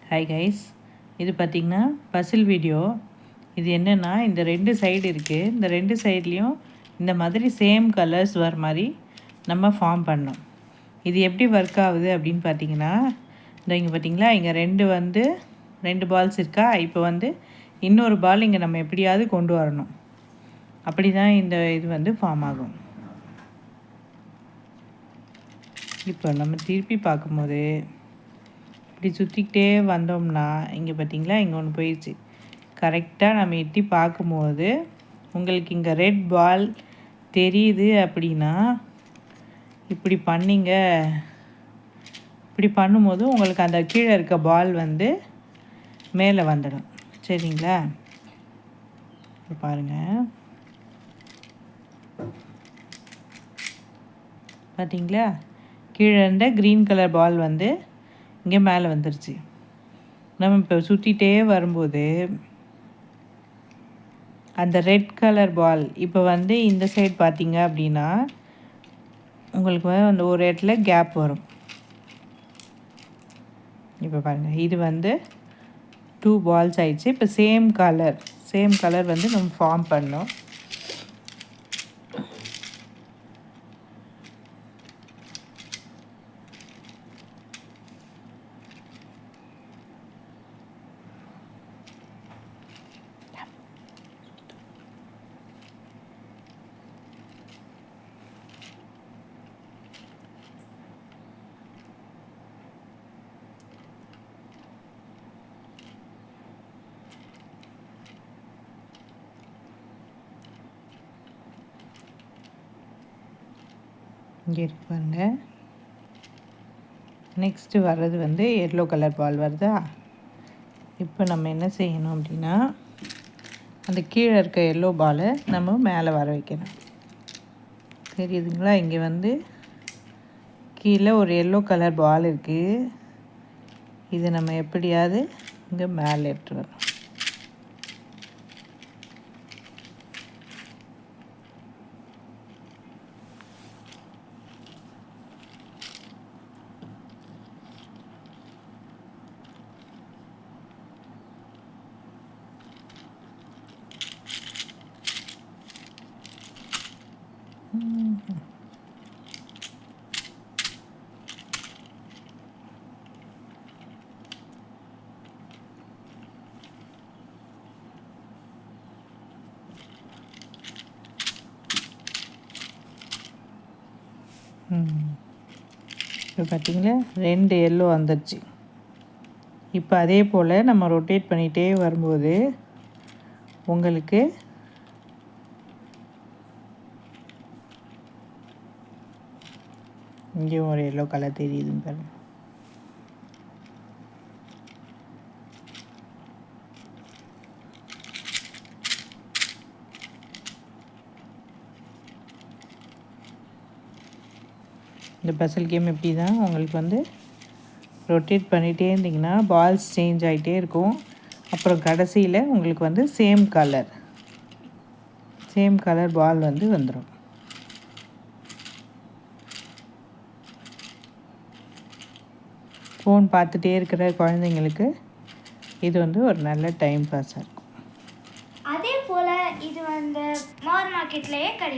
Hi guys, இது பார்த்திங்கன்னா Basil video. இது என்னென்னா, இந்த 2 சைடு இருக்குது. இந்த 2 சைட்லேயும் இந்த மாதிரி சேம் கலர்ஸ் வர மாதிரி நம்ம ஃபார்ம் பண்ணோம். இது எப்படி ஒர்க் ஆகுது அப்படின்னு பார்த்தீங்கன்னா, இங்கே பார்த்திங்களா, இங்கே 2 பால்ஸ் இருக்கா. இப்போ இன்னொரு பால் இங்கே நம்ம எப்படியாவது கொண்டு வரணும். அப்படி தான் இந்த இது ஃபார்ம் ஆகும். இப்போ நம்ம திருப்பி பார்க்கும்போது இப்படி சுற்றிக்கிட்டே வந்தோம்னா, இங்கே பார்த்திங்களா, இங்கே ஒன்று போயிடுச்சு. கரெக்டாக நம்ம எட்டி பார்க்கும்போது உங்களுக்கு இங்கே ரெட் பால் தெரியுது அப்படின்னா, இப்படி பண்ணிங்க. இப்படி பண்ணும்போது உங்களுக்கு அந்த கீழே இருக்க பால் மேலே வந்துடும். சரிங்களா? இப்போ பாருங்கள், பார்த்தீங்களா, கீழே இருந்த க்ரீன் கலர் பால் இங்கே மேலே வந்துருச்சு. நம்ம இப்போ சுற்றிகிட்டே வரும்போது அந்த ரெட் கலர் பால் இப்போ இந்த சைடு பார்த்தீங்க அப்படின்னா உங்களுக்கு அந்த ஒரு இடத்துல கேப் வரும். இப்போ பாருங்கள், இது 2 பால்ஸ் ஆயிடுச்சு. இப்போ சேம் கலர் நம்ம ஃபார்ம் பண்ணோம். இங்கே இருக்கு பாருங்கள். நெக்ஸ்ட்டு வர்றது எல்லோ கலர் பால் வருதா. இப்போ நம்ம என்ன செய்யணும் அப்படின்னா, அந்த கீழே இருக்க எல்லோ பாலை நம்ம மேலே வர வைக்கணும். தெரியுதுங்களா? இங்கே கீழே ஒரு எல்லோ கலர் பால் இருக்குது. இது நம்ம எப்படியாவது இங்கே மேலே எடுத்து வரணும். இப்போ பார்த்திங்களா, 2 எல்லோ வந்துடுச்சு. இப்போ அதே போல் நம்ம ரொட்டேட் பண்ணிகிட்டே வரும்போது உங்களுக்கு இங்கேயும் ஒரு எல்லோ கலர் தெரியுதுன்னு பாருங்கள். இந்த பசில் கேம் எப்படி தான் உங்களுக்கு ரொட்டேட் பண்ணிகிட்டே இருந்திங்கன்னா பால்ஸ் சேஞ்ச் ஆகிட்டே இருக்கும். அப்புறம் கடைசியில் உங்களுக்கு சேம் கலர் பால் வந்துடும். ஃபோன் பார்த்துட்டே இருக்கிற குழந்தைங்களுக்கு இது ஒரு நல்ல டைம் பாஸாக இருக்கும். அதே போல் இது மார்க்கெட்லேயே கிடைக்கும்.